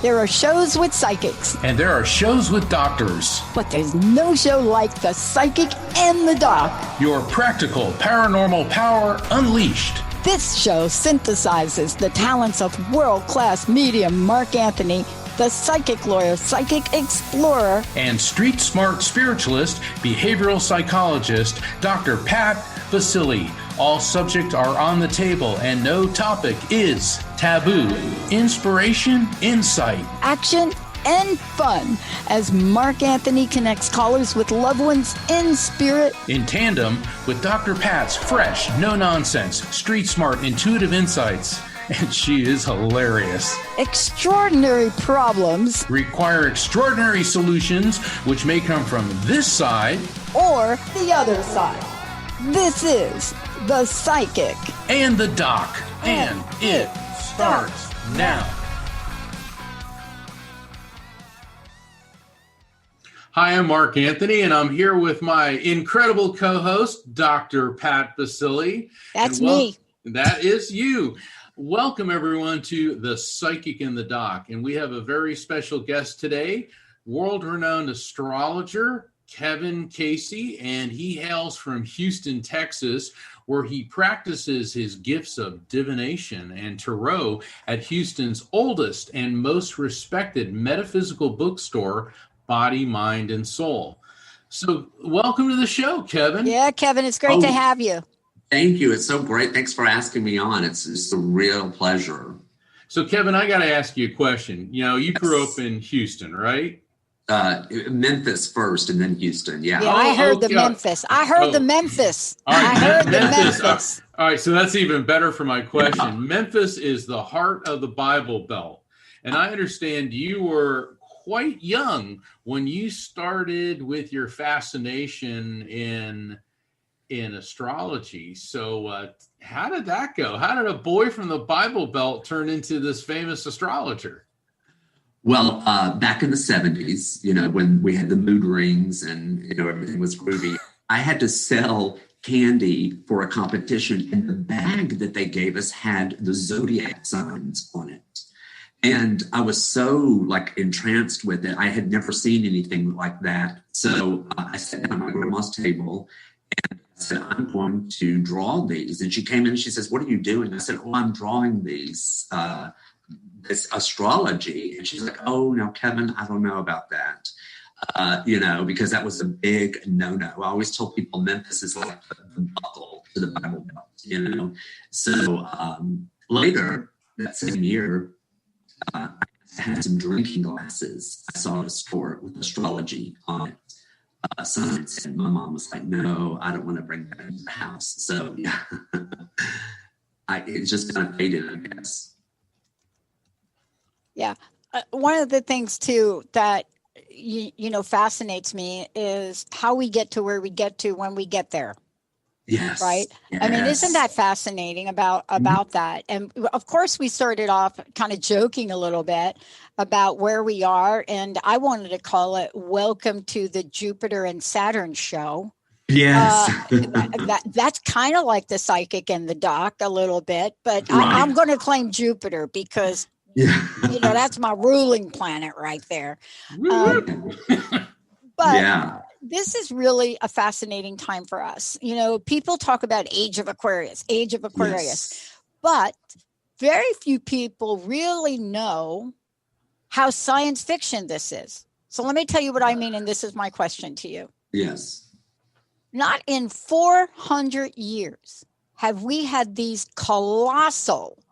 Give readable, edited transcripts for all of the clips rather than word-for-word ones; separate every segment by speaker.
Speaker 1: There are shows with psychics.
Speaker 2: And there are shows with doctors.
Speaker 1: But there's no show like The Psychic and the Doc.
Speaker 2: Your practical paranormal power unleashed.
Speaker 1: This show synthesizes the talents of world-class medium Mark Anthony, the psychic lawyer, psychic explorer,
Speaker 2: and street smart spiritualist, behavioral psychologist, Dr. Pat Basile. All subjects are on the table and no topic is taboo. Inspiration, insight,
Speaker 1: action, and fun as Mark Anthony connects callers with loved ones in spirit.
Speaker 2: In tandem with Dr. Pat's fresh, no-nonsense, street smart, intuitive insights. And she is hilarious.
Speaker 1: Extraordinary problems
Speaker 2: require extraordinary solutions, which may come from this side
Speaker 1: or the other side. This is The Psychic
Speaker 2: and the Doc, and it starts now. Hi, I'm Mark Anthony, and I'm here with my incredible co-host, Dr. Pat Basile.
Speaker 1: That's me.
Speaker 2: That is you. Welcome, everyone, to The Psychic and the Doc. And we have a very special guest today, world-renowned astrologer, Kevin Casey, and he hails from Houston, Texas, where he practices his gifts of divination and tarot at Houston's oldest and most respected metaphysical bookstore, Body, Mind, and Soul. So welcome to the show, Kevin.
Speaker 1: Yeah, Kevin, it's great to have you.
Speaker 3: Thank you. It's so great. Thanks for asking me on. It's a real pleasure.
Speaker 2: So, Kevin, I got to ask you a question. You know, you grew up in Houston, right?
Speaker 3: Memphis first and then Houston. Yeah.
Speaker 1: I heard the Memphis. I heard the Memphis.
Speaker 2: All right,
Speaker 1: I heard the Memphis.
Speaker 2: All right, so that's even better for my question. Memphis is the heart of the Bible Belt. And I understand you were quite young when you started with your fascination in astrology. So how did that go? How did a boy from the Bible Belt turn into this famous astrologer?
Speaker 3: Well, back in the 70s, you know, when we had the mood rings and, you know, everything was groovy, I had to sell candy for a competition, and the bag that they gave us had the zodiac signs on it. And I was so entranced with it. I had never seen anything like that. So I sat down at my grandma's table and I said, I'm going to draw these. And she came in and she says, what are you doing? I said, I'm drawing these, this astrology. And she's like, oh, no, Kevin, I don't know about that. Because that was a big no-no. I always tell people Memphis is like the buckle to the Bible Belt, you know. So later that same year, I had some drinking glasses. I saw a store with astrology on it. Signs, and my mom was like, no, I don't want to bring that into the house. So yeah, it just kind of faded, I guess.
Speaker 1: Yeah. One of the things too that, fascinates me is how we get to where we get to when we get there.
Speaker 3: Yes.
Speaker 1: Right.
Speaker 3: Yes.
Speaker 1: I mean, isn't that fascinating about that? And of course, we started off kind of joking a little bit about where we are. And I wanted to call it Welcome to the Jupiter and Saturn show.
Speaker 3: Yes.
Speaker 1: That's kind of like The Psychic and the Doc a little bit. But
Speaker 3: right.
Speaker 1: I'm going to claim Jupiter because, that's my ruling planet right there. But
Speaker 3: yeah.
Speaker 1: This is really a fascinating time for us. You know, people talk about age of Aquarius,
Speaker 3: yes.
Speaker 1: but very few people really know how science fiction this is. So let me tell you what I mean, and this is my question to you.
Speaker 3: Yes.
Speaker 1: Not in 400 years have we had these colossal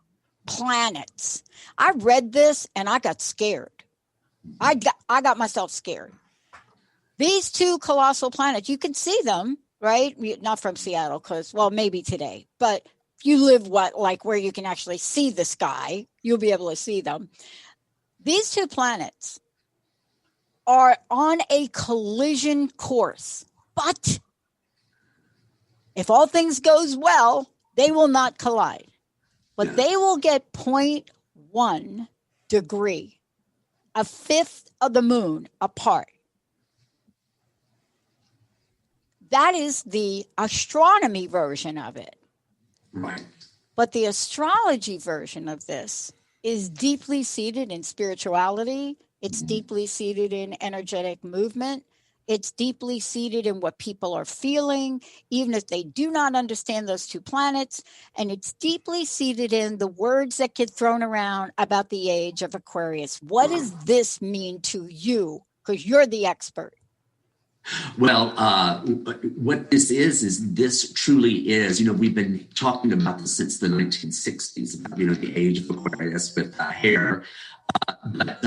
Speaker 1: planets. I read this and I got scared. I got myself scared. These two colossal planets, you can see them, right? Not from Seattle, maybe today. But if you live where you can actually see the sky, you'll be able to see them. These two planets are on a collision course. But if all things goes well, they will not collide. But they will get 0.1 degree, a fifth of the moon apart. That is the astronomy version of it.
Speaker 3: Right.
Speaker 1: But the astrology version of this is deeply seated in spirituality. It's deeply seated in energetic movement. It's deeply seated in what people are feeling, even if they do not understand those two planets. And it's deeply seated in the words that get thrown around about the age of Aquarius. What does this mean to you? Because you're the expert.
Speaker 3: Well, what this is this truly is, we've been talking about this since the 1960s, about, the age of Aquarius with hair. But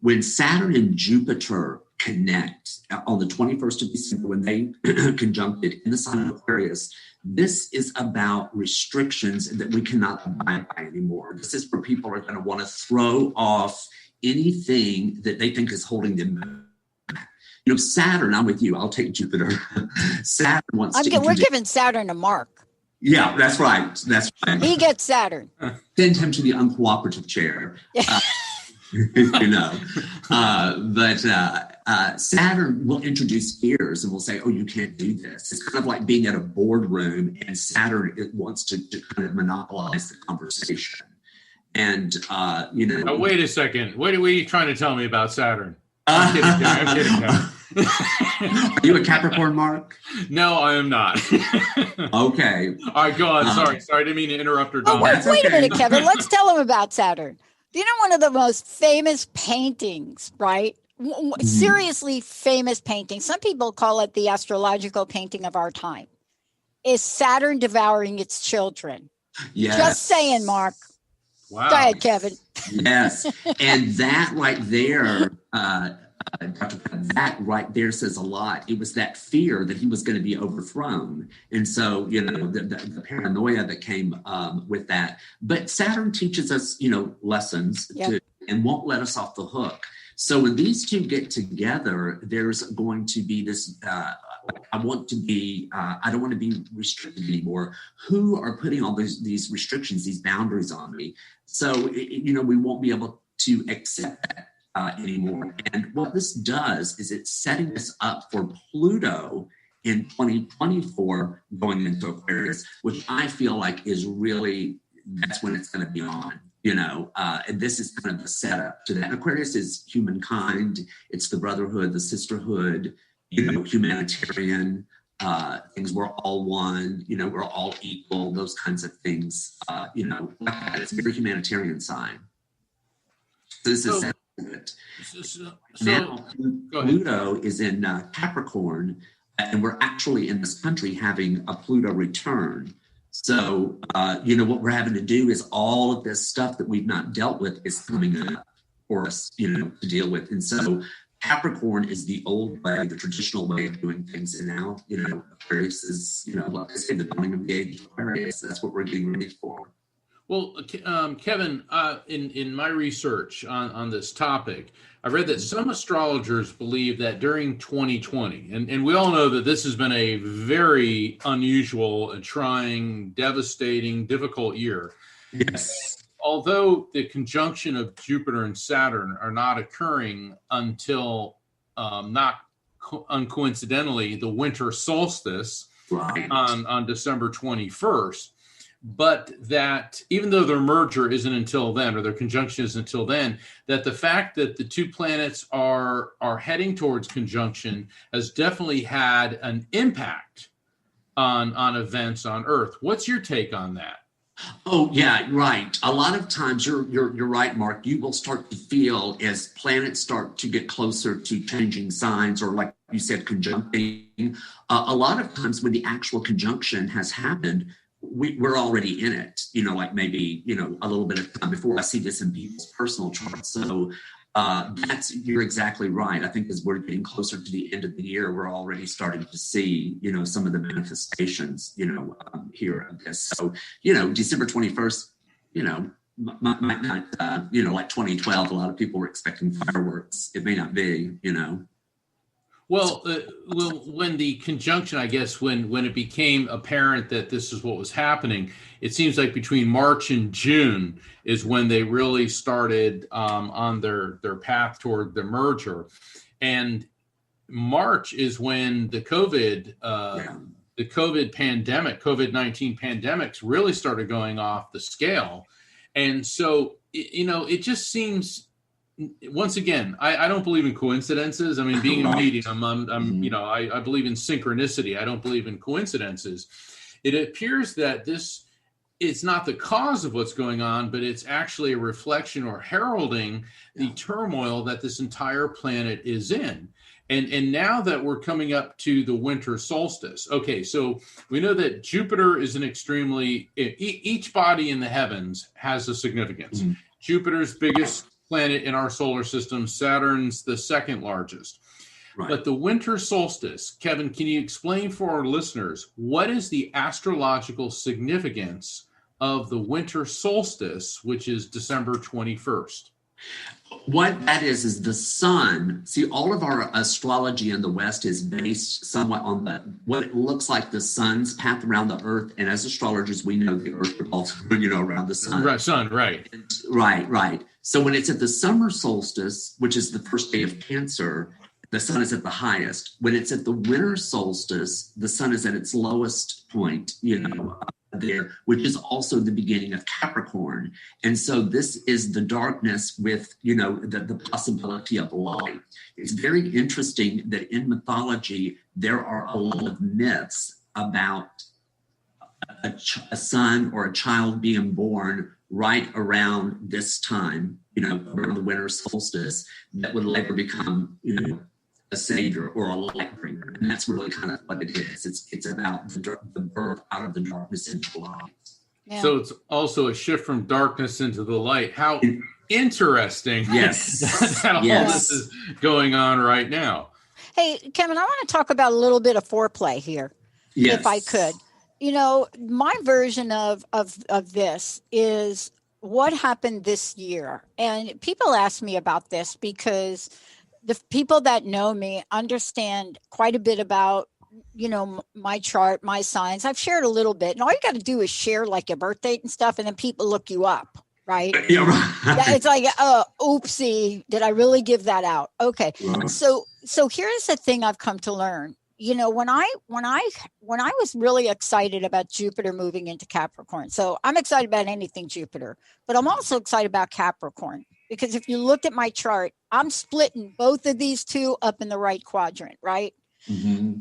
Speaker 3: when Saturn and Jupiter connect on the 21st of December, when they conjuncted in the sign of Aquarius, this is about restrictions that we cannot abide by anymore. This is where people are going to want to throw off anything that they think is holding them back. Saturn, I'm with you. I'll take Jupiter. Saturn wants to.
Speaker 1: We're giving Saturn a mark.
Speaker 3: Yeah, that's right. That's right.
Speaker 1: He gets Saturn.
Speaker 3: Send him to the uncooperative chair. But Saturn will introduce fears and will say, "Oh, you can't do this." It's kind of like being at a boardroom, and Saturn wants to kind of monopolize the conversation. And
Speaker 2: wait a second. What are you trying to tell me about Saturn? I'm kidding.
Speaker 3: Are you a Capricorn, Mark?
Speaker 2: No, I am not.
Speaker 3: Okay.
Speaker 2: All right, go on. Sorry, I didn't mean to interrupt her.
Speaker 1: Wait a minute, Kevin. Let's tell him about Saturn. Do you know one of the most famous paintings, right? Seriously famous painting. Some people call it the astrological painting of our time. Is Saturn devouring its children?
Speaker 3: Yes.
Speaker 1: Just saying, Mark.
Speaker 2: Wow.
Speaker 1: Go ahead, Kevin.
Speaker 3: Yes. And that right there, Dr. Pat, that right there says a lot. It was that fear that he was going to be overthrown. And so, the paranoia that came with that. But Saturn teaches us, lessons and won't let us off the hook. So when these two get together, there's going to be this, I don't want to be restricted anymore. Who are putting all these restrictions, these boundaries on me? So, we won't be able to accept that anymore. And what this does is it's setting us up for Pluto in 2024 going into Aquarius, which I feel like is really, that's when it's going to be on. And this is kind of the setup to that. Aquarius is humankind. It's the brotherhood, the sisterhood, humanitarian things. We're all one, we're all equal, those kinds of things. It's a very humanitarian sign. So this is it. Now, Pluto is in Capricorn, and we're actually in this country having a Pluto return. So, what we're having to do is all of this stuff that we've not dealt with is coming up for us, to deal with. And so Capricorn is the old way, the traditional way of doing things. And now, Aquarius is, like I say, the dawning of the age of Aquarius. That's what we're getting ready for.
Speaker 2: Well, Kevin, in my research on this topic, I read that some astrologers believe that during 2020, and we all know that this has been a very unusual, trying, devastating, difficult year.
Speaker 3: Yes.
Speaker 2: Although the conjunction of Jupiter and Saturn are not occurring until, not uncoincidentally, the winter solstice on December 21st. But that even though their merger isn't until then, or their conjunction isn't until then, that the fact that the two planets are heading towards conjunction has definitely had an impact on events on Earth. What's your take on that?
Speaker 3: Oh, yeah, right. A lot of times you're right, Mark. You will start to feel as planets start to get closer to changing signs, or like you said, conjuncting. A lot of times when the actual conjunction has happened, we're already in it, like maybe, a little bit of time before. I see this in people's personal charts. So you're exactly right. I think as we're getting closer to the end of the year, we're already starting to see, some of the manifestations, here of this. So, December 21st, might not, like 2012, a lot of people were expecting fireworks. It may not be,
Speaker 2: Well, when the conjunction, I guess, when it became apparent that this is what was happening, it seems like between March and June is when they really started on their path toward the merger. And March is when the COVID pandemic, COVID-19 pandemics really started going off the scale. And so it just seems, once again, I don't believe in coincidences. I mean, being in a medium, I believe in synchronicity. I don't believe in coincidences. It appears that this is not the cause of what's going on, but it's actually a reflection or heralding the turmoil that this entire planet is in. And now that we're coming up to the winter solstice, okay, so we know that Jupiter is an extremely, each body in the heavens has a significance. Mm-hmm. Jupiter's biggest planet in our solar system, Saturn's the second largest. Right. But the winter solstice, Kevin, can you explain for our listeners, what is the astrological significance of the winter solstice, which is December 21st?
Speaker 3: What that is the sun. See, all of our astrology in the West is based somewhat on what it looks like the sun's path around the earth. And as astrologers, we know the earth revolves, around the sun.
Speaker 2: Right, sun, right.
Speaker 3: Right. So when it's at the summer solstice, which is the first day of Cancer, the sun is at the highest. When it's at the winter solstice, the sun is at its lowest point, there, which is also the beginning of Capricorn. And so this is the darkness with, the possibility of light. It's very interesting that in mythology, there are a lot of myths about a son or a child being born right around this time, around the winter solstice, that would later become, a savior or a light bringer. And that's really kind of what it is. It's about the birth out of the darkness into light.
Speaker 2: Yeah. So it's also a shift from darkness into the light. How interesting.
Speaker 3: Yes.
Speaker 2: that all this is going on right now.
Speaker 1: Hey, Kevin, I want to talk about a little bit of foreplay here, if I could. My version of this is what happened this year. And people ask me about this because the people that know me understand quite a bit about, my chart, my signs. I've shared a little bit. And all you got to do is share like your birth date and stuff, and then people look you up, right?
Speaker 3: Yeah, right.
Speaker 1: It's like, oopsie, did I really give that out? Okay. Right. So here's the thing I've come to learn. When I was really excited about Jupiter moving into Capricorn. So I'm excited about anything Jupiter, but I'm also excited about Capricorn. Because if you look at my chart, I'm splitting both of these two up in the right quadrant, right? Mm-hmm.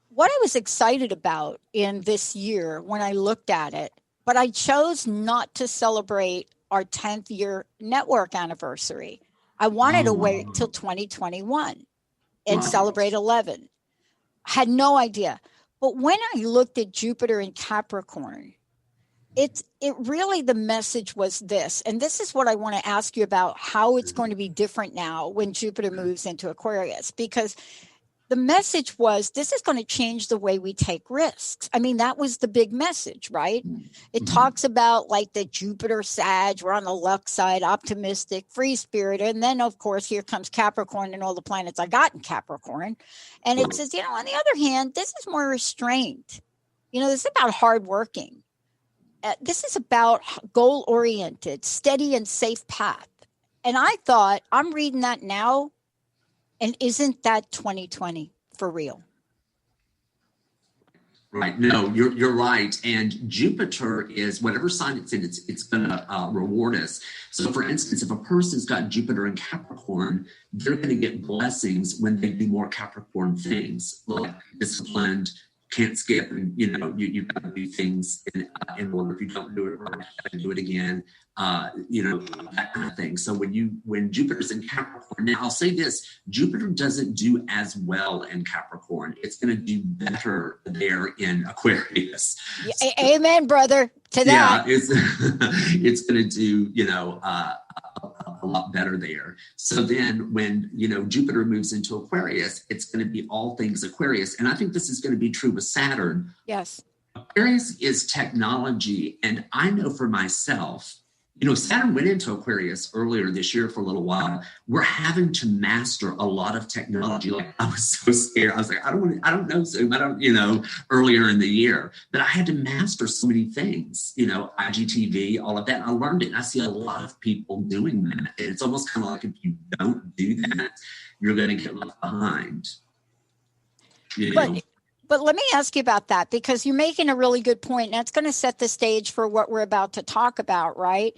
Speaker 1: What I was excited about in this year when I looked at it, but I chose not to celebrate our 10th year network anniversary. I wanted to wait till 2021 and celebrate 11. Had no idea. But when I looked at Jupiter in Capricorn, it really, the message was this, and this is what I want to ask you about, how it's going to be different now when Jupiter moves into Aquarius, because the message was, this is going to change the way we take risks. I mean, that was the big message, right? It talks about like the Jupiter Sag, we're on the luck side, optimistic, free spirit. And then of course, here comes Capricorn and all the planets I got in Capricorn. And it says, on the other hand, this is more restrained. This is about hardworking. This is about goal-oriented, steady and safe path. And I thought, I'm reading that now, and isn't that 2020 for real?
Speaker 3: Right. No, you're right. And Jupiter is, whatever sign it's in, it's going to reward us. So, for instance, if a person's got Jupiter in Capricorn, they're going to get blessings when they do more Capricorn things, like disciplined, can't skip, and you've got to do things in order. If you don't do it right, you got to do it again. That kind of thing. So when Jupiter's in Capricorn, now I'll say this: Jupiter doesn't do as well in Capricorn. It's going to do better there in Aquarius.
Speaker 1: Amen, brother. To that,
Speaker 3: yeah, it's going to do a lot better there. So then when, Jupiter moves into Aquarius, it's going to be all things Aquarius. And I think this is going to be true with Saturn.
Speaker 1: Yes.
Speaker 3: Aquarius is technology. And I know for myself, Saturn went into Aquarius earlier this year for a little while. We're having to master a lot of technology. Like, I was so scared. I was like, I don't know Zoom. Earlier in the year, but I had to master so many things, IGTV, all of that. And I learned it. And I see a lot of people doing that. It's almost kind of like if you don't do that, you're going to get left behind.
Speaker 1: But let me ask you about that, because you're making a really good point, and that's going to set the stage for what we're about to talk about, right?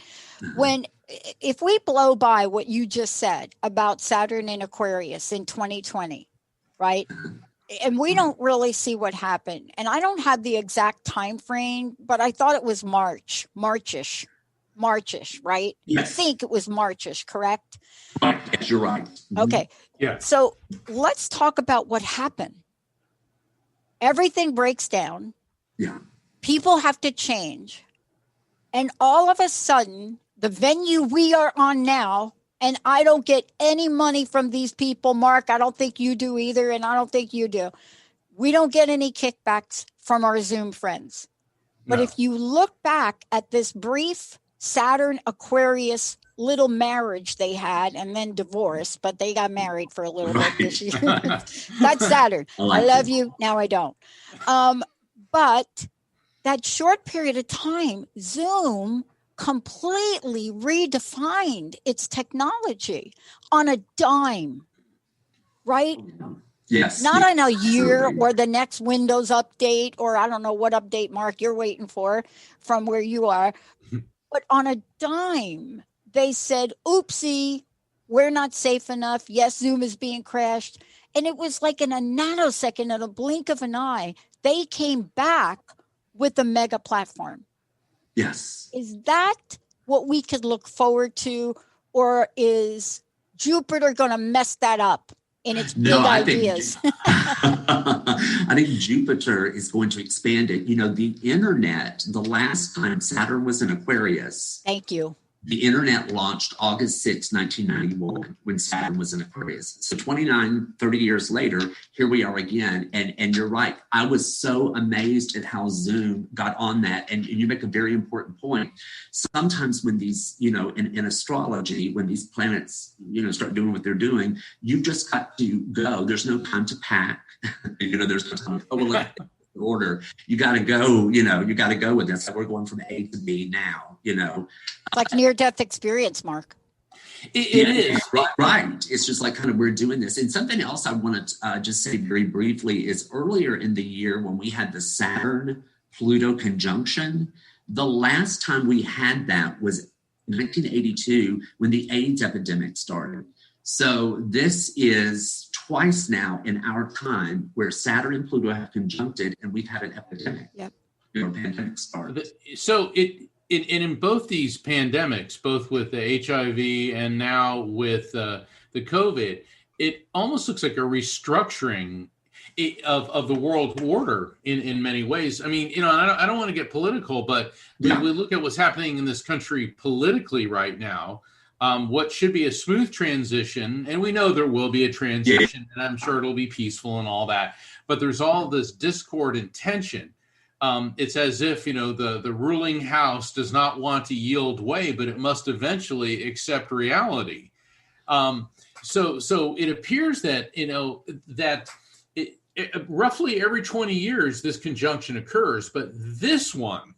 Speaker 1: If we blow by what you just said about Saturn in Aquarius in 2020, right? And we don't really see what happened. And I don't have the exact time frame, but I thought it was Marchish, right?
Speaker 3: Yes.
Speaker 1: I think it was Marchish, correct?
Speaker 3: Yes, you're right.
Speaker 1: Okay.
Speaker 2: Yeah.
Speaker 1: So let's talk about what happened. Everything breaks down.
Speaker 3: Yeah.
Speaker 1: People have to change. And all of a sudden, the venue we are on now, and I don't get any money from these people, Mark, I don't think you do either, and I don't think you do. We don't get any kickbacks from our Zoom friends. But
Speaker 2: No.
Speaker 1: if you look back at this brief Saturn Aquarius little marriage they had and then divorced, but they got married for a little bit this year. That's Saturn. I love you. Now I don't. But that short period of time, Zoom completely redefined its technology on a dime, right?
Speaker 3: Yes.
Speaker 1: Not on a year
Speaker 3: Absolutely.
Speaker 1: or the next Windows update, or I don't know what update, Mark, you're waiting for from where you are. But on a dime, they said, oopsie, we're not safe enough. Yes, Zoom is being crashed. And it was like in a nanosecond, in a blink of an eye, they came back with a mega platform.
Speaker 3: Yes.
Speaker 1: Is that what we could look forward to? Or is Jupiter going to mess that up in its big ideas?
Speaker 3: I think Jupiter is going to expand it. You know, the internet, the last time Saturn was in Aquarius.
Speaker 1: Thank you.
Speaker 3: The internet launched August 6, 1991, when Saturn was in Aquarius. So 30 years later, here we are again. And you're right. I was so amazed at how Zoom got on that. And you make a very important point. Sometimes when these, you know, in astrology, when these planets, you know, start doing what they're doing, you just got to go. There's no time to pack. You know, there's no time to go. Order. You got to go, you know, you got to go with this. We're going from A to B now, you know.
Speaker 1: It's like near-death experience, Mark.
Speaker 2: It is.
Speaker 3: Right. It's just like kind of we're doing this. And something else I want to just say very briefly is earlier in the year when we had the Saturn-Pluto conjunction, the last time we had that was 1982 when the AIDS epidemic started. So this is twice now in our time where Saturn and Pluto have conjuncted and we've had an epidemic.
Speaker 1: Yep.
Speaker 3: You know, pandemic started.
Speaker 2: So in both these pandemics, both with the HIV and now with the COVID, it almost looks like a restructuring of the world order in many ways. I mean, you know, I don't want to get political, but we look at what's happening in this country politically right now. What should be a smooth transition, and we know there will be a transition, and I'm sure it'll be peaceful and all that, but there's all this discord and tension. It's as if, you know, the ruling house does not want to yield way, but it must eventually accept reality. So it appears that, you know, that roughly every 20 years this conjunction occurs, but this one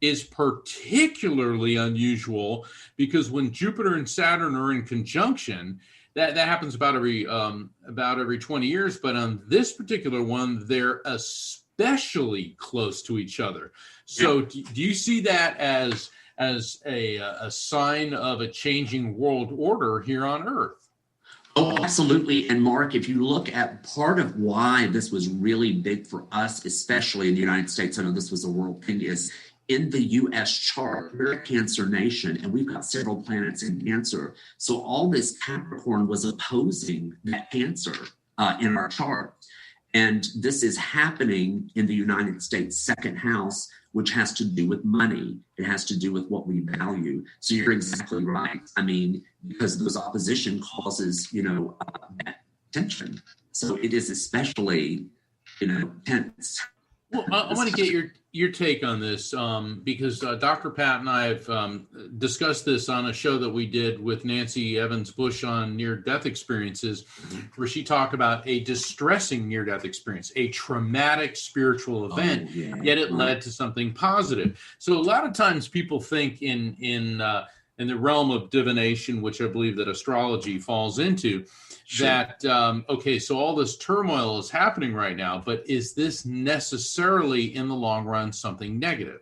Speaker 2: is particularly unusual because when Jupiter and Saturn are in conjunction, that happens about every 20 years. But on this particular one, they're especially close to each other. So do you see that as a sign of a changing world order here on Earth?
Speaker 3: Oh, absolutely. And Mark, if you look at part of why this was really big for us, especially in the United States, I know this was a world thing, is in the U.S. chart, we're a Cancer nation, and we've got several planets in Cancer. So all this Capricorn was opposing that Cancer in our chart. And this is happening in the United States second house, which has to do with money. It has to do with what we value. So you're exactly right. I mean, because those opposition causes, you know, that tension. So it is especially, you know, tense.
Speaker 2: Well, I want to get your take on this because Dr. Pat and I have discussed this on a show that we did with Nancy Evans Bush on near-death experiences, where she talked about a distressing near-death experience, a traumatic spiritual event, yet it led to something positive. So a lot of times people think in the realm of divination, which I believe that astrology falls into,
Speaker 3: Sure.
Speaker 2: that, okay, so all this turmoil is happening right now, but is this necessarily in the long run something negative?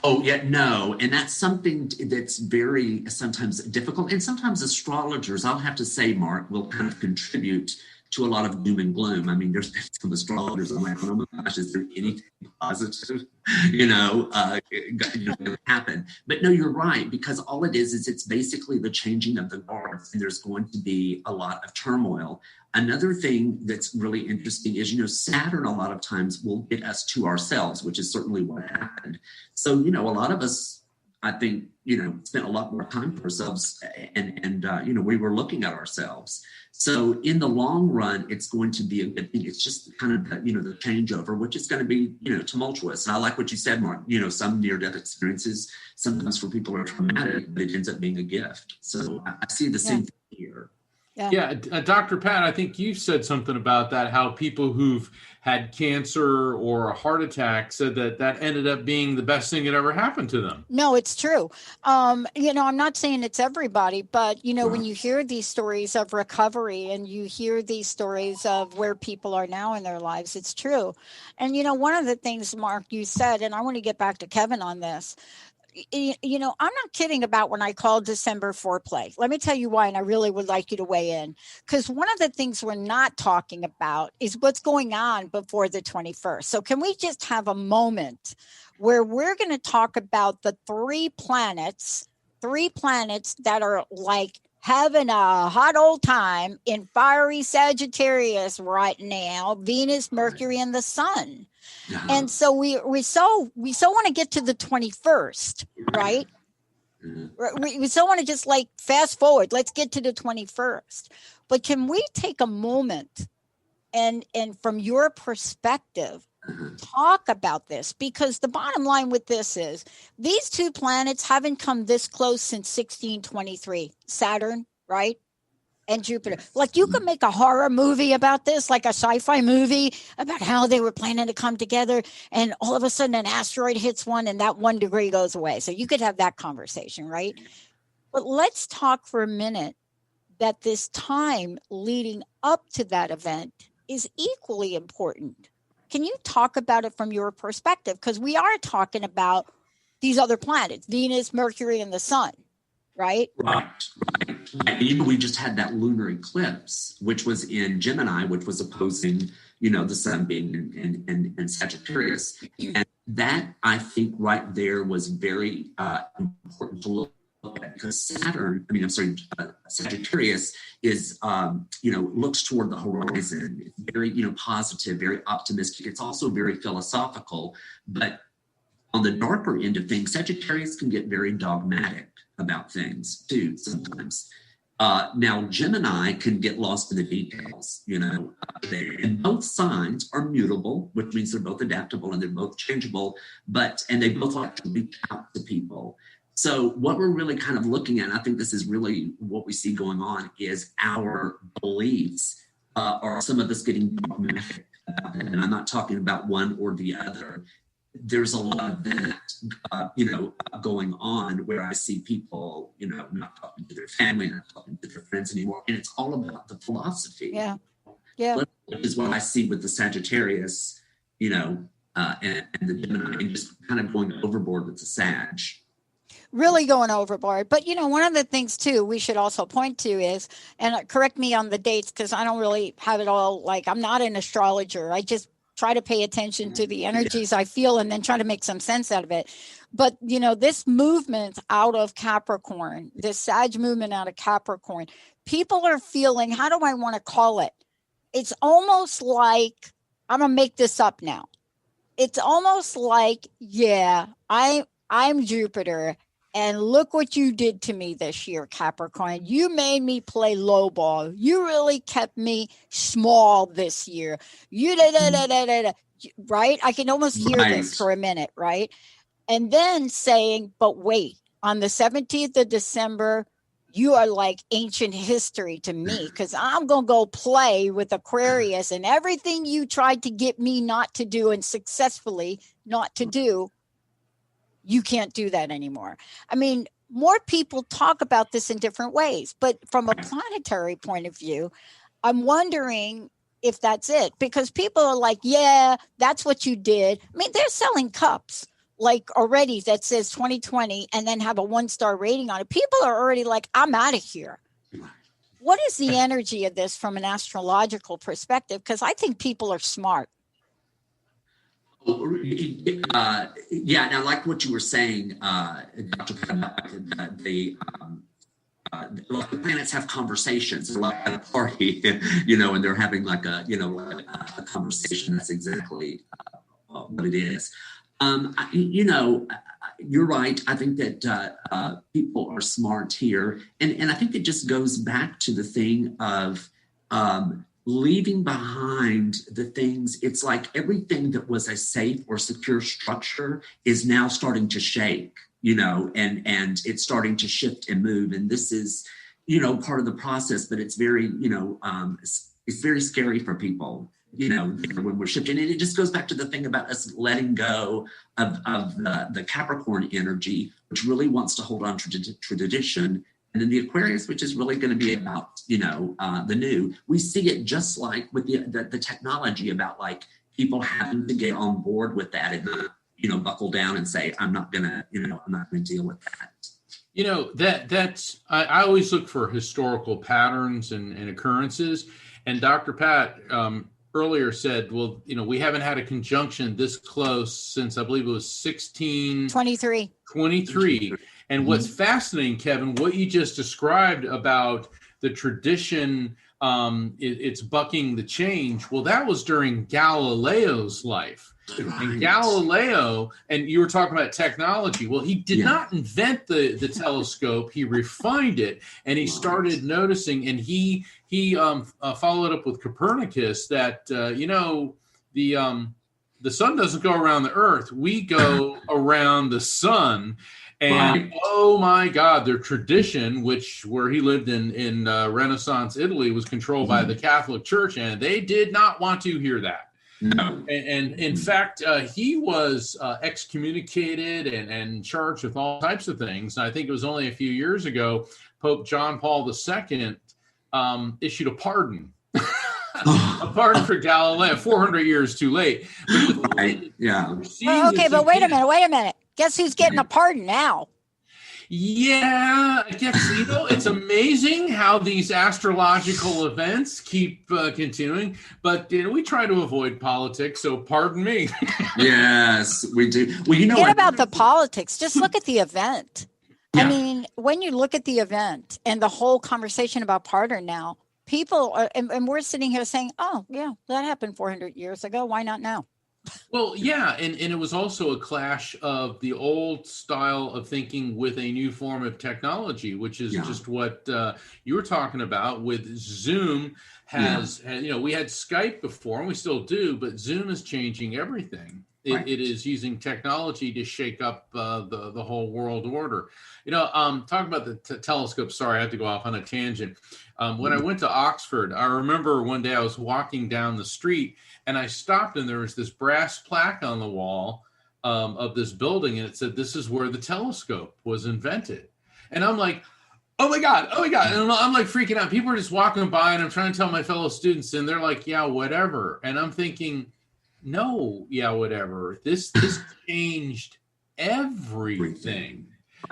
Speaker 3: Oh, yeah, no. And that's something that's very sometimes difficult. And sometimes astrologers, I'll have to say, Mark, will kind of contribute to a lot of doom and gloom. I mean, there's been some astrologers, I'm like, oh my gosh, is there anything positive, going to happen? But no, you're right, because all it is it's basically the changing of the guards, and there's going to be a lot of turmoil. Another thing that's really interesting is, Saturn a lot of times will get us to ourselves, which is certainly what happened. So, a lot of us, I think, spent a lot more time for ourselves, and we were looking at ourselves. So in the long run, it's going to be a good thing. It's just kind of the changeover, which is going to be, tumultuous. And I like what you said, Mark, some near-death experiences, sometimes for people are traumatic, but it ends up being a gift. So I see the same thing here.
Speaker 2: Yeah, Dr. Pat, I think you said something about that, how people who've had cancer or a heart attack said that ended up being the best thing that ever happened to them.
Speaker 1: No, it's true. I'm not saying it's everybody, but, when you hear these stories of recovery and you hear these stories of where people are now in their lives, it's true. And, one of the things, Mark, you said, and I want to get back to Kevin on this, I'm not kidding about when I called December foreplay. Let me tell you why, and I really would like you to weigh in. Because one of the things we're not talking about is what's going on before the 21st. So can we just have a moment where we're going to talk about the three planets that are like having a hot old time in fiery Sagittarius right now, Venus, Mercury, and the Sun. And so we so want to get to the 21st, right? We so want to just like fast forward. Let's get to the 21st. But can we take a moment and from your perspective, talk about this? Because the bottom line with this is these two planets haven't come this close since 1623. Saturn, right? And Jupiter. Like you could make a horror movie about this, like a sci-fi movie about how they were planning to come together and all of a sudden an asteroid hits one and that 1 degree goes away. So you could have that conversation, right? But let's talk for a minute that this time leading up to that event is equally important. Can you talk about it from your perspective? Because we are talking about these other planets, Venus, Mercury, and the Sun. Right.
Speaker 3: We just had that lunar eclipse, which was in Gemini, which was opposing, the sun being in Sagittarius. And that, I think, right there was very important to look at because Sagittarius is, looks toward the horizon. It's very, positive, very optimistic. It's also very philosophical. But on the darker end of things, Sagittarius can get very dogmatic about things too sometimes. Now Gemini can get lost in the details, and both signs are mutable, which means they're both adaptable and they're both changeable, and they both like to reach out to people. So what we're really kind of looking at, and I think this is really what we see going on, is our beliefs are some of us getting dogmatic about it. And I'm not talking about one or the other. There's a lot of that, going on where I see people, not talking to their family, not talking to their friends anymore. And it's all about the philosophy.
Speaker 1: Yeah.
Speaker 3: Which is what I see with the Sagittarius, and the Gemini, and just kind of going overboard with the Sag.
Speaker 1: Really going overboard. But, one of the things, too, we should also point to is, and correct me on the dates, because I don't really have it all, I'm not an astrologer. I just try to pay attention to the energies I feel and then try to make some sense out of it. But, this movement out of Capricorn, this Sag movement out of Capricorn, people are feeling, how do I want to call it? It's almost like, I'm going to make this up now. It's almost like, I'm Jupiter. And look what you did to me this year, Capricorn. You made me play low ball. You really kept me small this year. Right? I can almost hear this for a minute, right? And then saying, but wait, on the 17th of December, you are like ancient history to me because I'm going to go play with Aquarius and everything you tried to get me not to do and successfully not to do. You can't do that anymore. I mean, more people talk about this in different ways. But from a planetary point of view, I'm wondering if that's it, because people are like, yeah, that's what you did. I mean, they're selling cups like already that says 2020 and then have a 1-star rating on it. People are already like, I'm out of here. What is the energy of this from an astrological perspective? Because I think people are smart.
Speaker 3: Yeah, and I like what you were saying, Dr. The planets have conversations. They're like at a party, and they're having like a conversation. That's exactly what it is. You're right. I think that people are smart here. And I think it just goes back to the thing of leaving behind the things. It's like everything that was a safe or secure structure is now starting to shake, and it's starting to shift and move. And this is, part of the process, but it's very, it's very scary for people. When we're shifting, and it just goes back to the thing about us letting go of the Capricorn energy, which really wants to hold on to tradition, and then the Aquarius, which is really going to be about the new. We see it just like with the technology, about like people having to get on board with that and not buckle down and say, I'm not gonna deal with that. That's
Speaker 2: I always look for historical patterns and occurrences, and Dr. Pat earlier said, well, we haven't had a conjunction this close since I believe it was 1623. And what's fascinating, Kevin, what you just described about the tradition, it's bucking the change. Well, that was during Galileo's life. Right. And Galileo, and you were talking about technology. Well, he did not invent the telescope. He refined it, and he started noticing, and he followed up with Copernicus that, the sun doesn't go around the earth. We go around the sun. And oh my God, their tradition, where he lived in Renaissance Italy, was controlled by the Catholic Church, and they did not want to hear that. No. And in fact, he was excommunicated and charged with all types of things. And I think it was only a few years ago, Pope John Paul II issued a pardon. A pardon for Galileo, 400 years too late.
Speaker 1: Right. Yeah. Okay, but wait a minute. Guess who's getting a pardon now?
Speaker 2: Yeah, I guess, it's amazing how these astrological events keep continuing, but we try to avoid politics, so pardon me.
Speaker 3: Yes, we do. Well,
Speaker 1: Forget about the politics. Just look at the event. Yeah. I mean, when you look at the event and the whole conversation about pardon now, people are, and we're sitting here saying, oh, yeah, that happened 400 years ago. Why not now?
Speaker 2: Well, yeah, and it was also a clash of the old style of thinking with a new form of technology, which is just what you were talking about with Zoom. We had Skype before, and we still do, but Zoom is changing everything. It is using technology to shake up the whole world order. Talking about the telescope, sorry, I have to go off on a tangent. When I went to Oxford, I remember one day I was walking down the street, and I stopped, and there was this brass plaque on the wall of this building, and it said, this is where the telescope was invented. And I'm like, oh my God. And I'm like freaking out. People are just walking by, and I'm trying to tell my fellow students, and they're like, yeah, whatever. And I'm thinking, no, yeah, whatever. This changed everything.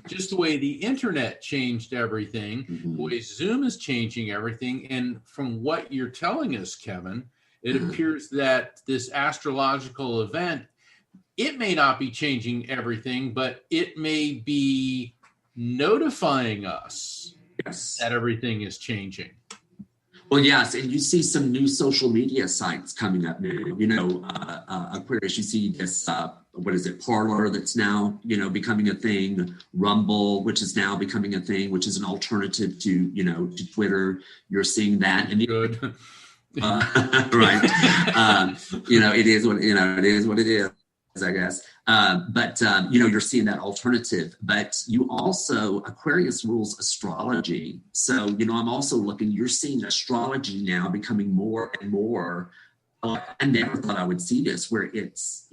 Speaker 2: Just the way the internet changed everything, the way Zoom is changing everything. And from what you're telling us, Kevin, it appears that this astrological event, it may not be changing everything, but it may be notifying us that everything is changing.
Speaker 3: Well, yes, and you see some new social media sites coming up now. Aquarius, you see this, Parler that's now, becoming a thing. Rumble, which is now becoming a thing, which is an alternative to, to Twitter. You're seeing that. And
Speaker 2: good.
Speaker 3: Right. It is what it is, I guess. But you're seeing that alternative, but you also, Aquarius rules astrology. So, I'm also you're seeing astrology now becoming more and more. I never thought I would see this, where it's,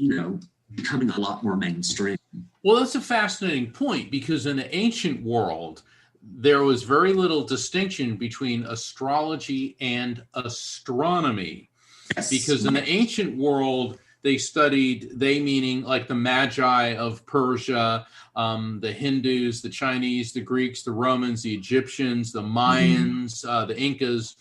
Speaker 3: becoming a lot more mainstream.
Speaker 2: Well, that's a fascinating point, because in the ancient world, there was very little distinction between astrology and astronomy.
Speaker 3: Yes.
Speaker 2: Because in the ancient world, they meaning like the Magi of Persia, the Hindus, the Chinese, the Greeks, the Romans, the Egyptians, the Mayans, the Incas,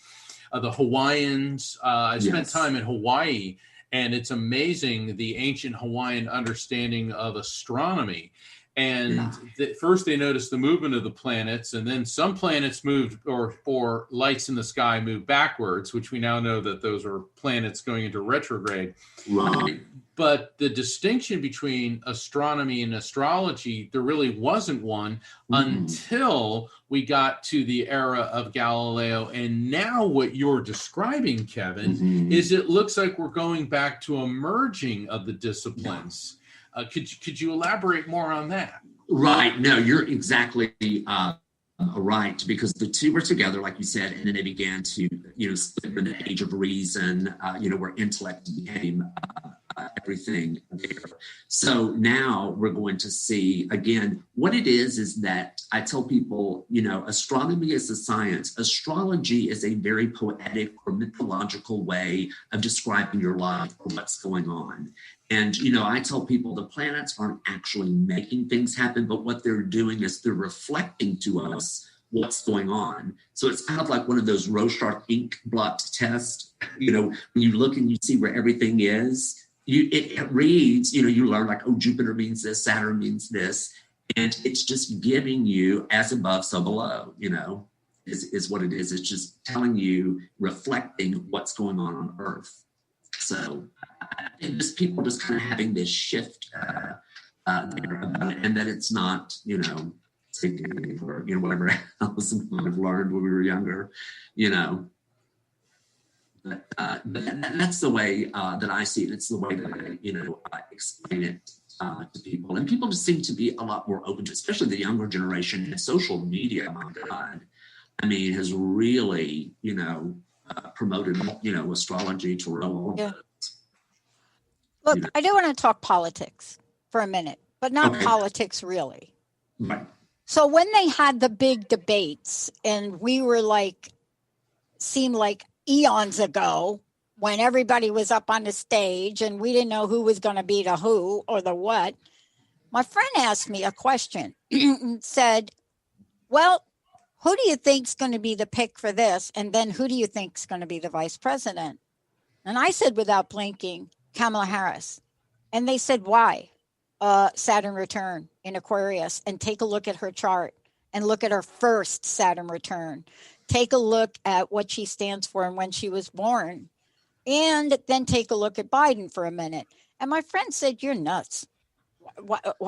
Speaker 2: the Hawaiians. I spent time in Hawaii, and it's amazing the ancient Hawaiian understanding of astronomy. And first they noticed the movement of the planets, and then some planets moved, or lights in the sky moved backwards, which we now know that those are planets going into retrograde.
Speaker 3: Right.
Speaker 2: But the distinction between astronomy and astrology, there really wasn't one until we got to the era of Galileo. And now what you're describing, Kevin, is it looks like we're going back to a merging of the disciplines. Could you elaborate more on that?
Speaker 3: Right. No, you're exactly right, because the two were together, like you said, and then they began to, split in the age of reason, where intellect became everything there. So now we're going to see, again, what it is that I tell people, astronomy is a science. Astrology is a very poetic or mythological way of describing your life or what's going on. And, I tell people the planets aren't actually making things happen, but what they're doing is they're reflecting to us what's going on. So it's kind of like one of those Rorschach ink blot tests. When you look and you see where everything is, it reads, you learn like, oh, Jupiter means this, Saturn means this. And it's just giving you as above, so below, is what it is. It's just telling you, reflecting what's going on Earth. So and just people just kind of having this shift there about it, and that it's not, or whatever else we might have learned when we were younger, But that's the way that I see it. It's the way that I explain it to people, and people just seem to be a lot more open to it, especially the younger generation. And social media, my God, has really promoted astrology to real.
Speaker 1: Yeah. Look, I do want to talk politics for a minute, but not politics really.
Speaker 3: Right.
Speaker 1: So when they had the big debates, and we were seemed like eons ago, when everybody was up on the stage and we didn't know who was going to be the who or the what, my friend asked me a question and said, well, who do you think's going to be the pick for this? And then who do you think's going to be the vice president? And I said, without blinking, Kamala Harris. And they said, why? Saturn return in Aquarius. And take a look at her chart and look at her first Saturn return. Take a look at what she stands for and when she was born. And then take a look at Biden for a minute. And my friend said, you're nuts.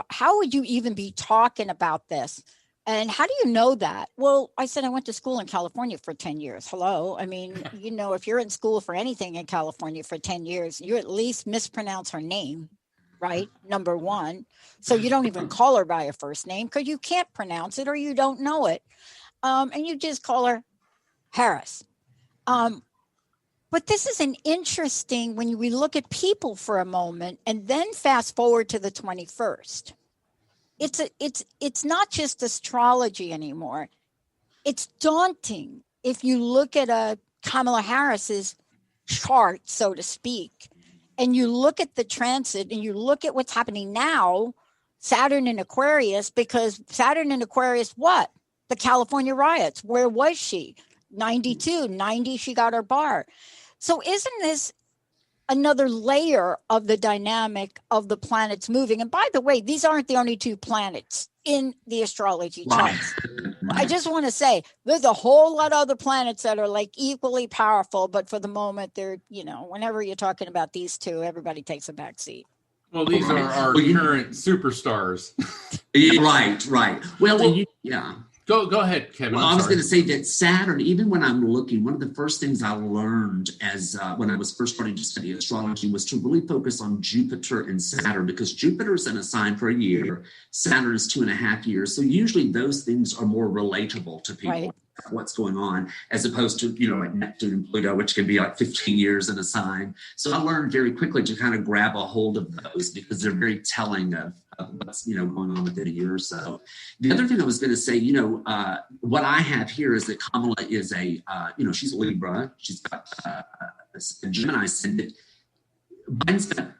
Speaker 1: How would you even be talking about this? And how do you know that? Well, I said, I went to school in California for 10 years. Hello. If you're in school for anything in California for 10 years, you at least mispronounce her name, right? Number one. So you don't even call her by her first name because you can't pronounce it or you don't know it. And you just call her Harris. But this is an interesting, when we look at people for a moment and then fast forward to the 21st. It's not just astrology anymore. It's daunting if you look at Kamala Harris's chart, so to speak, and you look at the transit and you look at what's happening now, Saturn in Aquarius, because Saturn in Aquarius, what? The California riots. Where was she? 92, 90, she got her bar. So isn't this another layer of the dynamic of the planets moving? And by the way, these aren't the only two planets in the astrology charts. I just want to say there's a whole lot of other planets that are equally powerful, but for the moment they're, whenever you're talking about these two, everybody takes a back seat.
Speaker 2: Well, these are our current superstars.
Speaker 3: Right. Well, yeah.
Speaker 2: Go ahead, Kevin.
Speaker 3: Well, I was going to say that Saturn, even when I'm looking, one of the first things I learned as when I was first starting to study astrology was to really focus on Jupiter and Saturn, because Jupiter's in a sign for a year, Saturn is 2.5 years. So usually those things are more relatable to people. Right. What's going on, as opposed to, like Neptune and Pluto, which can be like 15 years in a sign. So I learned very quickly to kind of grab a hold of those because they're very telling of what's, going on within a year or so. The other thing I was going to say, what I have here is that Kamala is she's a Libra. She's got a Gemini ascendant. Biden's got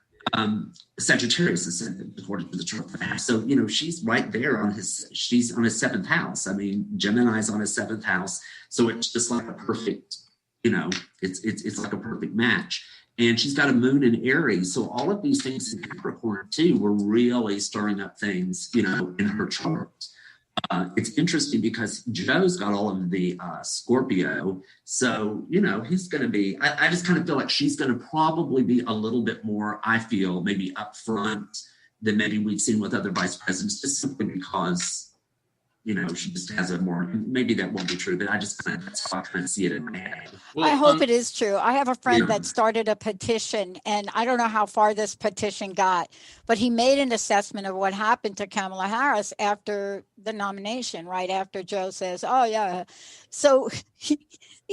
Speaker 3: Sagittarius ascendant, according to the chart. So, she's right there she's on his 7th house. I mean, Gemini's on his 7th house. So it's just like a perfect, it's like a perfect match. And she's got a moon in Aries. So all of these things in Capricorn too were really stirring up things, in her chart. It's interesting because Joe's got all of the Scorpio. So, he's going to be, I just kind of feel like she's going to probably be a little bit more, I feel, maybe upfront than maybe we've seen with other vice presidents, just simply because, she just has a more, maybe that won't be true, but that's how I kind of see it in my head.
Speaker 1: Well, I hope it is true. I have a friend that started a petition, and I don't know how far this petition got, but he made an assessment of what happened to Kamala Harris after the nomination, right after Joe says, oh, yeah. So he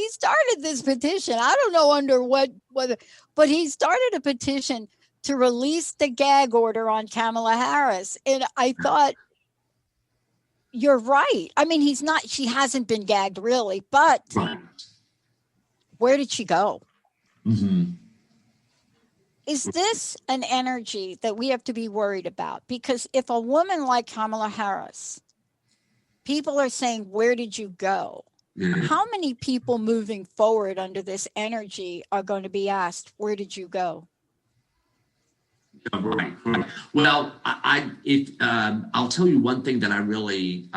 Speaker 1: started this petition. I don't know under whether, but he started a petition to release the gag order on Kamala Harris. And I thought, you're right. I mean, she hasn't been gagged really, but where did she go? Mm-hmm. Is this an energy that we have to be worried about? Because if a woman like Kamala Harris, people are saying, where did you go? Yeah. How many people moving forward under this energy are going to be asked, where did you go?
Speaker 3: Right. Well, I'll tell you one thing that I really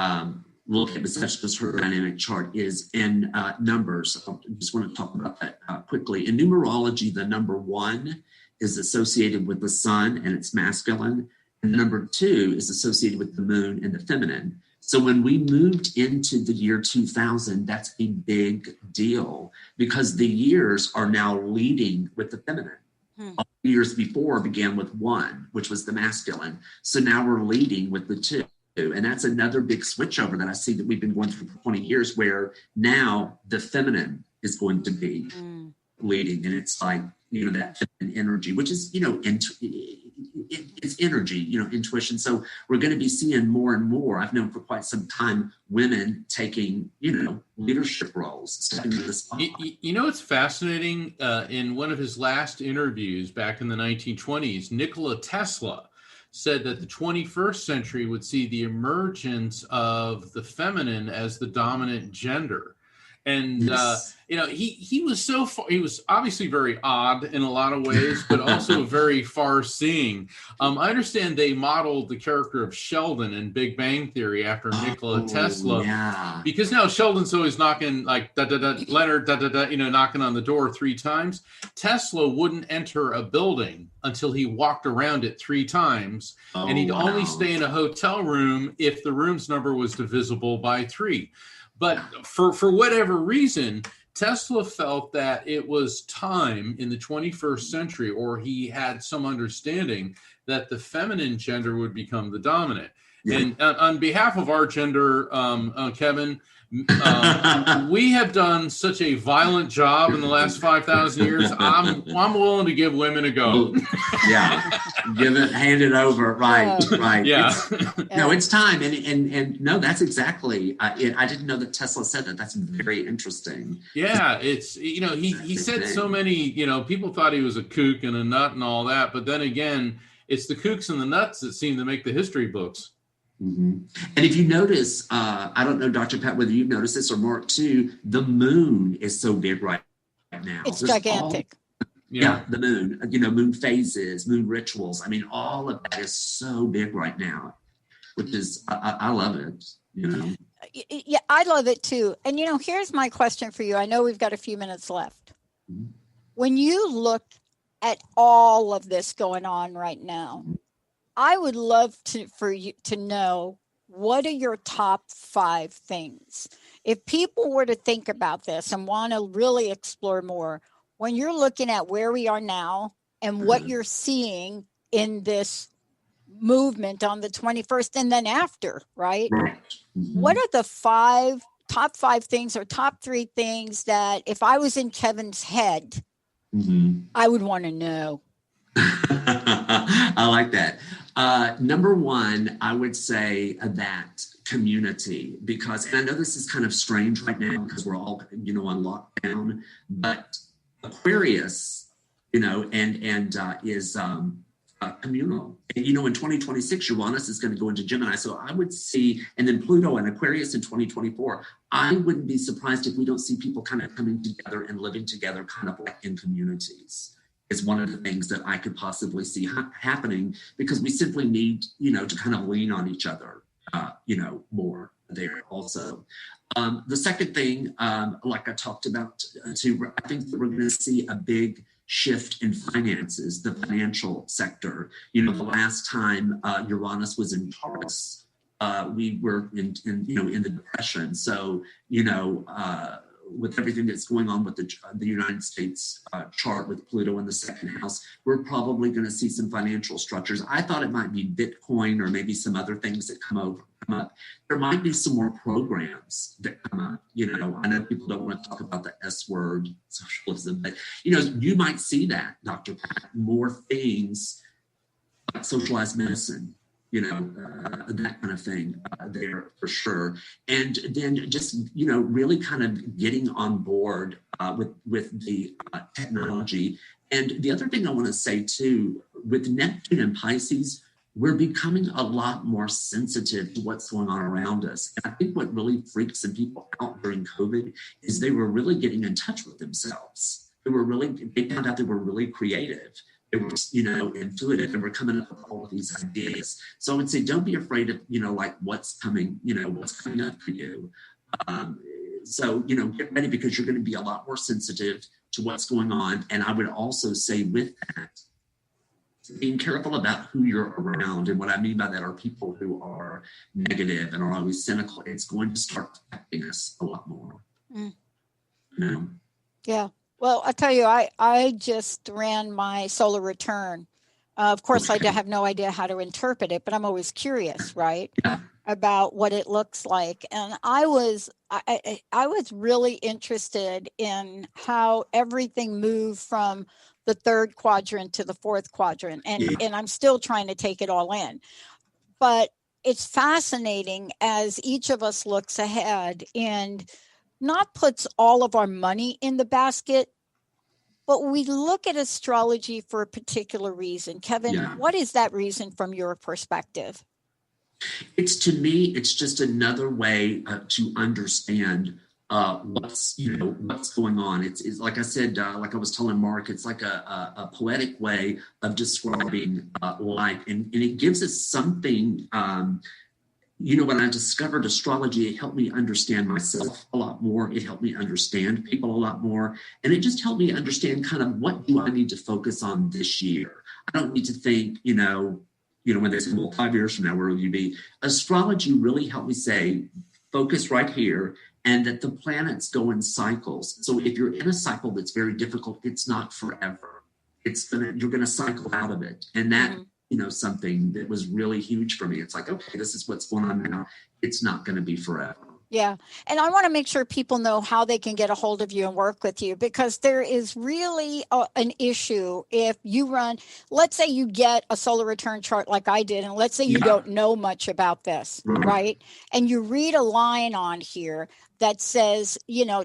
Speaker 3: look at, besides just her dynamic chart, is in numbers. I just want to talk about that quickly. In numerology, the number 1 is associated with the sun and it's masculine, and the number 2 is associated with the moon and the feminine. So when we moved into the year 2000, that's a big deal because the years are now leading with the feminine. All the years before began with 1, which was the masculine. So now we're leading with the 2. And that's another big switchover that I see that we've been going through for 20 years, where now the feminine is going to be leading. And it's like, that feminine energy, which is, it's energy, intuition. So we're going to be seeing more and more. I've known for quite some time women taking, leadership roles, stepping into the spotlight.
Speaker 2: It's fascinating. In one of his last interviews back in the 1920s, Nikola Tesla said that the 21st century would see the emergence of the feminine as the dominant gender. And,
Speaker 3: Yes.
Speaker 2: He was so far, he was obviously very odd in a lot of ways, but also very far seeing. I understand they modeled the character of Sheldon in Big Bang Theory after Nikola Tesla.
Speaker 3: Yeah.
Speaker 2: Because now Sheldon's always knocking like, Leonard, knocking on the door 3 times. Tesla wouldn't enter a building until he walked around it 3 times. And he'd only stay in a hotel room if the room's number was divisible by 3. But for whatever reason, Tesla felt that it was time in the 21st century, or he had some understanding that the feminine gender would become the dominant. Yeah. And on behalf of our gender, Kevin, we have done such a violent job in the last 5,000 years. I'm willing to give women a go.
Speaker 3: Yeah, hand it over. Right.
Speaker 2: Yeah.
Speaker 3: It's time, and no, that's exactly. I didn't know that Tesla said that. That's very interesting.
Speaker 2: Yeah, it's he said so many. People thought he was a kook and a nut and all that, but then again, it's the kooks and the nuts that seem to make the history books.
Speaker 3: Mm-hmm. And if you notice, I don't know, Dr. Pat, whether you've noticed this or Mark too, the moon is so big right now.
Speaker 1: It's gigantic.
Speaker 3: The moon, moon phases, moon rituals. I mean, all of that is so big right now, which is, I love it,
Speaker 1: Yeah, I love it too. And, here's my question for you. I know we've got a few minutes left. Mm-hmm. When you look at all of this going on right now, I would love for you to know what are your top 5 things? If people were to think about this and want to really explore more, when you're looking at where we are now and what you're seeing in this movement on the 21st and then after, right? What are the top 5 things or top 3 things that if I was in Kevin's head, I would want to know?
Speaker 3: I like that. Number one, I would say that community, because, and I know this is kind of strange right now because we're all, on lockdown, but Aquarius, is communal. And, in 2026, Uranus is going to go into Gemini. So I would see, and then Pluto and Aquarius in 2024, I wouldn't be surprised if we don't see people kind of coming together and living together kind of like in communities. Is one of the things that I could possibly see happening, because we simply need, to kind of lean on each other, more there also. The second thing, like I talked about too, I think that we're going to see a big shift in finances, the financial sector. The last time Uranus was in Taurus, we were in the Depression. So, with everything that's going on with the United States chart with Pluto in the second house, we're probably going to see some financial structures. I thought it might be Bitcoin or maybe some other things that come up. There might be some more programs that come up. I know people don't want to talk about the S word, socialism, but you might see that, Dr. Pat, more things like socialized medicine, that kind of thing there for sure. And then just, really kind of getting on board with the technology. And the other thing I want to say too, with Neptune and Pisces, we're becoming a lot more sensitive to what's going on around us. And I think what really freaked some people out during COVID is they were really getting in touch with themselves. They found out they were really creative. They were, intuitive, and we're coming up with all of these ideas. So I would say, don't be afraid of, like what's coming up for you. So, get ready, because you're going to be a lot more sensitive to what's going on. And I would also say with that, being careful about who you're around. And what I mean by that are people who are negative and are always cynical. It's going to start affecting us a lot more.
Speaker 1: Yeah. Well, I tell you, I just ran my solar return. Of course, I have no idea how to interpret it, but I'm always curious, right, about what it looks like. And I was really interested in how everything moved from the 3rd quadrant to the 4th quadrant. And I'm still trying to take it all in. But it's fascinating as each of us looks ahead and not puts all of our money in the basket, but we look at astrology for a particular reason. Kevin, what is that reason from your perspective?
Speaker 3: To me, it's just another way to understand what's going on. It's like I said, like I was telling Mark, it's like a poetic way of describing life, and it gives us something. When I discovered astrology, it helped me understand myself a lot more. It helped me understand people a lot more. And it just helped me understand kind of what do I need to focus on this year. I don't need to think, when they say, well, 5 years from now, where will you be? Astrology really helped me say, focus right here, and that the planets go in cycles. So if you're in a cycle that's very difficult, it's not forever. You're going to cycle out of it. And that, something that was really huge for me. It's like, okay, this is what's going on now. It's not going to be forever.
Speaker 1: Yeah. And I want to make sure people know how they can get a hold of you and work with you, because there is really an issue if you let's say you get a solar return chart like I did, and let's say you don't know much about this, right? And you read a line on here that says,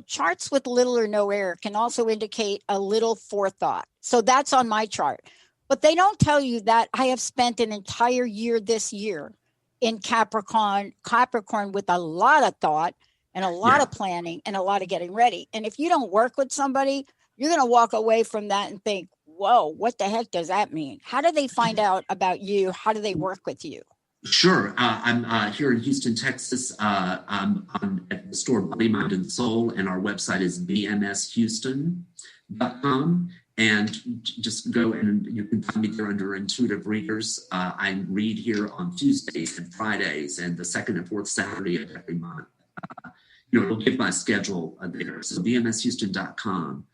Speaker 1: charts with little or no error can also indicate a little forethought. So that's on my chart. But they don't tell you that I have spent an entire year this year in Capricorn with a lot of thought and a lot of planning and a lot of getting ready. And if you don't work with somebody, you're going to walk away from that and think, whoa, what the heck does that mean? How do they find out about you? How do they work with you?
Speaker 3: Sure. I'm here in Houston, Texas. I'm at the store Body, Mind, and Soul, and our website is bmshouston.com. And just go and you can find me there under Intuitive Readers. I read here on Tuesdays and Fridays and the second and fourth Saturday of every month. It'll give my schedule there. So bmshouston.com.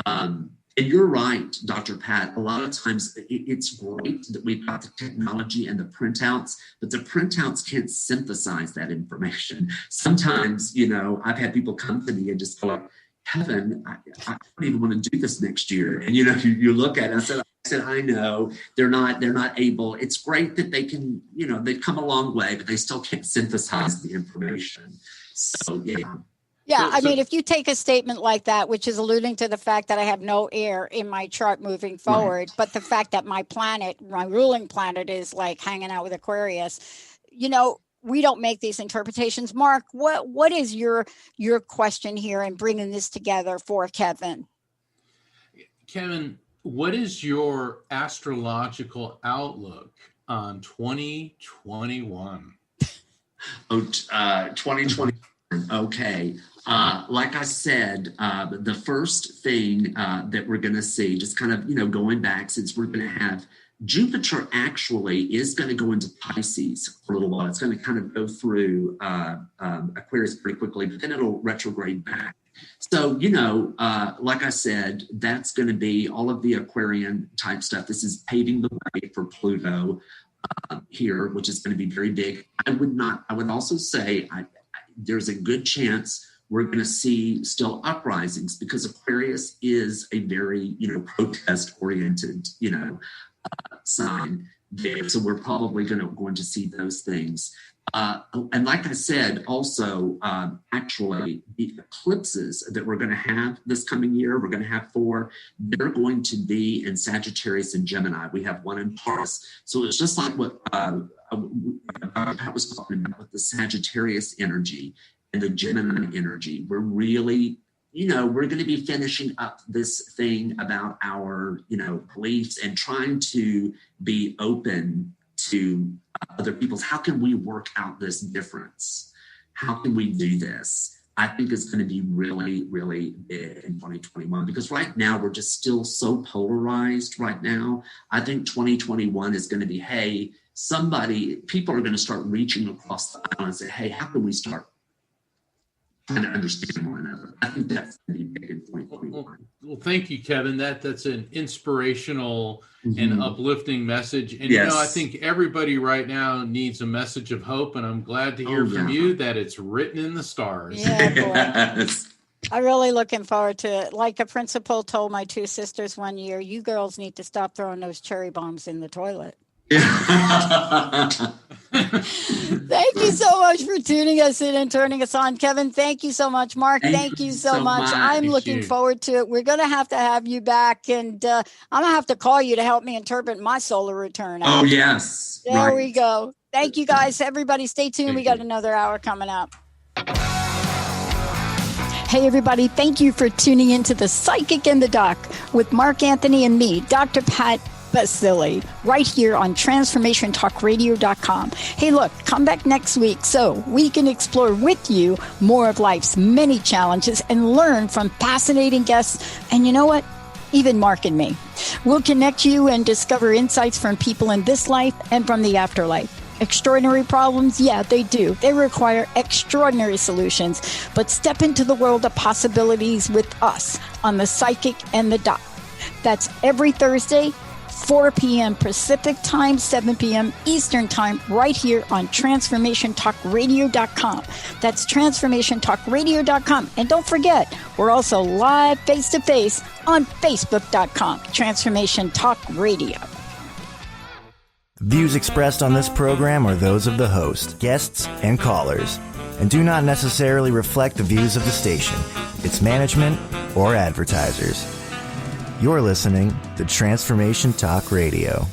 Speaker 3: And you're right, Dr. Pat. A lot of times it's great that we've got the technology and the printouts, but the printouts can't synthesize that information. Sometimes, I've had people come to me and just go like, Kevin, I don't even want to do this next year. And you look at it, I said, I know they're not able. It's great that they can, they've come a long way, but they still can't synthesize the information. So yeah.
Speaker 1: Yeah, I mean, if you take a statement like that, which is alluding to the fact that I have no air in my chart moving forward, right, but the fact that my ruling planet is like hanging out with Aquarius, we don't make these interpretations. Mark, what is your question here in bringing this together for Kevin?
Speaker 2: Kevin, what is your astrological outlook on 2021?
Speaker 3: 2021. Okay. Like I said, the first thing that we're going to see, just kind of, going back, since we're going to have Jupiter actually is going to go into Pisces for a little while. It's going to kind of go through Aquarius pretty quickly, but then it'll retrograde back. So, like I said, that's going to be all of the Aquarian type stuff. This is paving the way for Pluto here, which is going to be very big. I would also say there's a good chance we're going to see still uprisings because Aquarius is a very, protest-oriented, sign there. So we're probably going to see those things. And like I said, also, actually, the eclipses that we're going to have this coming year, we're going to have 4, they're going to be in Sagittarius and Gemini. We have 1 in Taurus. So it's just like what Pat was talking about with the Sagittarius energy and the Gemini energy. We're really, we're going to be finishing up this thing about our, beliefs and trying to be open to other people's. How can we work out this difference? How can we do this? I think it's going to be really, really big in 2021 because right now we're just still so polarized right now. I think 2021 is going to be, hey, people are going to start reaching across the aisle and say, hey, how can we start trying to understand one another? I think that's going to be big in 2021.
Speaker 2: Well, thank you, Kevin. That's an inspirational and uplifting message. And,
Speaker 3: yes,
Speaker 2: I think everybody right now needs a message of hope. And I'm glad to hear from you that it's written in the stars.
Speaker 1: Yeah, yes. I'm really looking forward to it. Like a principal told my 2 sisters one year, you girls need to stop throwing those cherry bombs in the toilet. Thank you so much for tuning us in and turning us on. Kevin, thank you so much. Mark, thank you so much. I'm looking forward to it. We're going to have you back, and I'm going to have to call you to help me interpret my solar return.
Speaker 3: Oh, yes.
Speaker 1: There we go. Thank you, guys. Everybody, stay tuned. We got another hour coming up. Hey, everybody. Thank you for tuning into The Psychic in the Doc with Mark Anthony and me, Dr. Pat Basile, right here on TransformationTalkRadio.com. Hey, look, come back next week so we can explore with you more of life's many challenges and learn from fascinating guests. And you know what? Even Mark and me. We'll connect you and discover insights from people in this life and from the afterlife. Extraordinary problems? Yeah, they do. They require extraordinary solutions. But step into the world of possibilities with us on The Psychic and the Doc. That's every Thursday, 4 p.m. Pacific Time, 7 p.m. Eastern Time, right here on TransformationTalkRadio.com. That's TransformationTalkRadio.com. And don't forget, we're also live face-to-face on Facebook.com, Transformation Talk Radio.
Speaker 4: Views expressed on this program are those of the host, guests, and callers, and do not necessarily reflect the views of the station, its management, or advertisers. You're listening to Transformation Talk Radio.